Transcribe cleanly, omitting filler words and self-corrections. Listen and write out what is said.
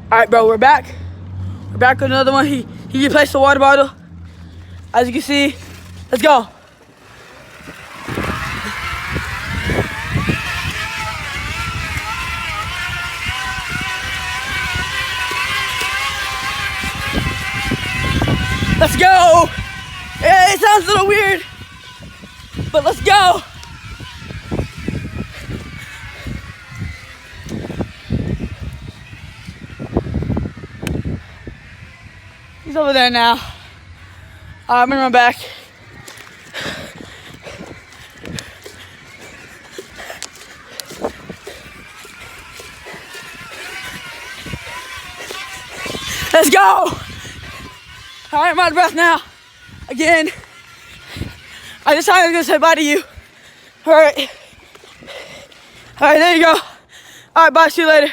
All right, bro, we're back. We're back with another one. He replaced the water bottle. As you can see, let's go. Let's go. Yeah, it sounds a little weird, but let's go. He's over there now. All right, I'm gonna run back. Let's go. All right, I'm out of breath now. Again, I decided I was gonna say bye to you. All right, there you go. All right, bye, see you later.